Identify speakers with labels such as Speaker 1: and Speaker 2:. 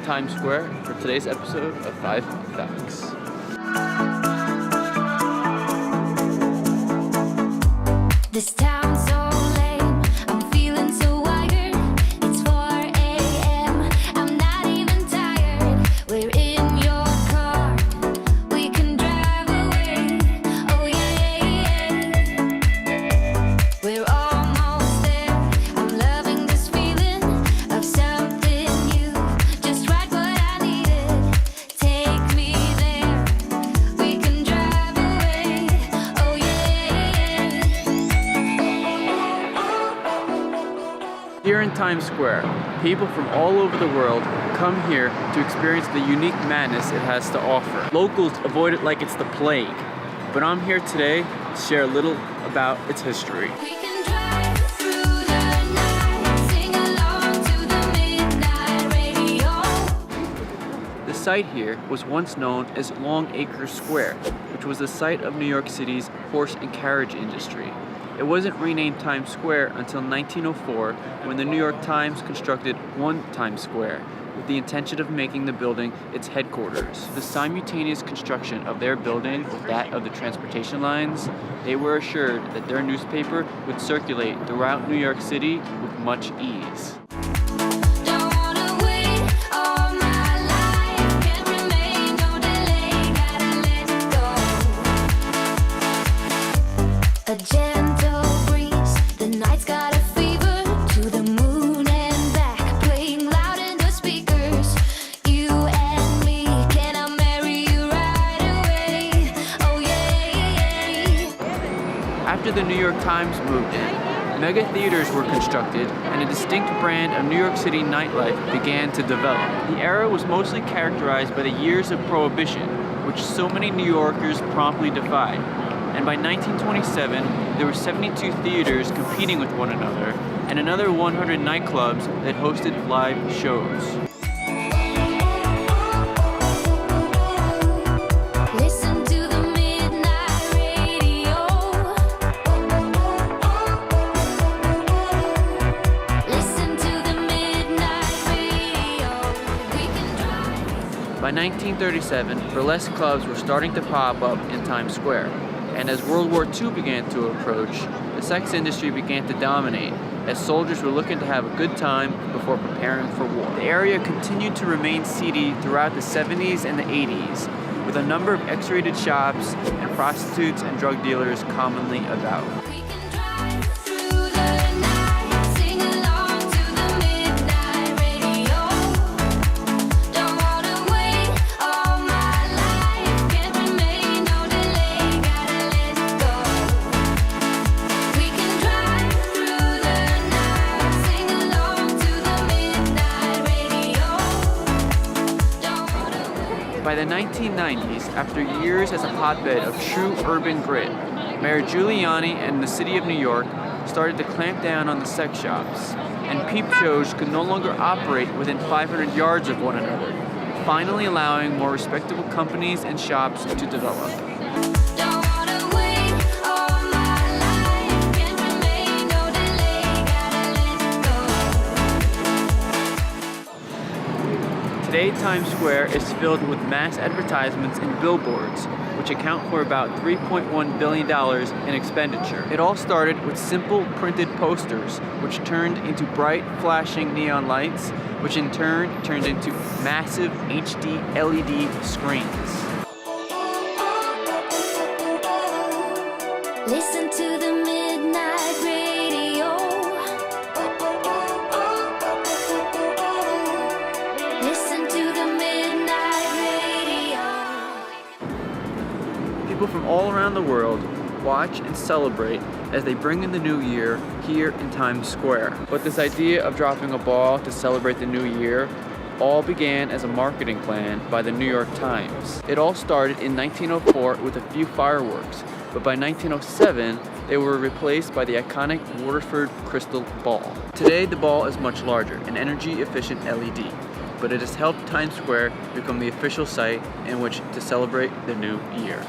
Speaker 1: Times Square for today's episode of 5 Facts.
Speaker 2: This town's so lame, I'm feeling so wired. It's 4 a.m., I'm not even tired. We're in your car, we can drive away. Oh yeah, we're almost there. I'm loving this feeling of something new. Just right what I needed, take me there. We can drive away. Oh yeah.
Speaker 1: Here in Times Square, people from all over the world come here to experience the unique madness it has to offer. Locals avoid it like it's the plague, but I'm here today to share a little about its history.
Speaker 2: We can drive through the night, sing along to the midnight radio.
Speaker 1: The site here was once known as Long Acre Square, which was the site of New York City's horse and carriage industry. It wasn't renamed Times Square until 1904 when the New York Times constructed One Times Square with the intention of making the building its headquarters. The simultaneous construction of their building with that of the transportation lines, they were assured that their newspaper would circulate throughout New York City with much ease.
Speaker 2: Don't wanna wait all my life, can't remain, no delay, gotta let go. A gentle breeze, the night's got a fever, to the moon and back, playing loud in the speakers. You and me, can I marry you right away? Oh yeah.
Speaker 1: After the New York Times moved in, mega theaters were constructed and a distinct brand of New York City nightlife began to develop. The era was mostly characterized by the years of Prohibition, which so many New Yorkers promptly defied. And by 1927, there were 72 theaters competing with one another and another 100 nightclubs that hosted live shows.
Speaker 2: Listen to the midnight radio. Listen to the midnight radio. We can drive.
Speaker 1: By 1937, burlesque clubs were starting to pop up in Times Square. And as World War II began to approach, the sex industry began to dominate, as soldiers were looking to have a good time before preparing for war. The area continued to remain seedy throughout the 70s and the 80s, with a number of X-rated shops and prostitutes and drug dealers commonly about.
Speaker 2: We can drive through the night, sing along to the midnight radio. Don't wanna wait all my life, can't remain, no delay, gotta let go. We can drive through the night, sing along to the midnight radio. Don't wanna wait.
Speaker 1: By the 1990s, after years as a hotbed of true urban grit, Mayor Giuliani and the city of New York started to clamp down on the sex shops, and peep shows could no longer operate within 500 yards of one another, finally allowing more respectable companies and shops to develop.
Speaker 2: Don't wanna wait all my life, can't remain, no delay, gotta let go.
Speaker 1: Today, Times Square is filled with mass advertisements and billboards, which account for about $3.1 billion in expenditure. It all started with simple printed posters, which turned into bright, flashing neon lights, which in turn turned into massive HD LED screens.
Speaker 2: Listen to the midnight radio. Listen to the midnight radio.
Speaker 1: People from all around the world watch and celebrate as they bring in the new year here in Times Square. But this idea of dropping a ball to celebrate the new year all began as a marketing plan by the New York Times. It all started in 1904 with a few fireworks, but by 1907, they were replaced by the iconic Waterford crystal ball. Today, the ball is much larger, an energy-efficient LED, but it has helped Times Square become the official site in which to celebrate the new year.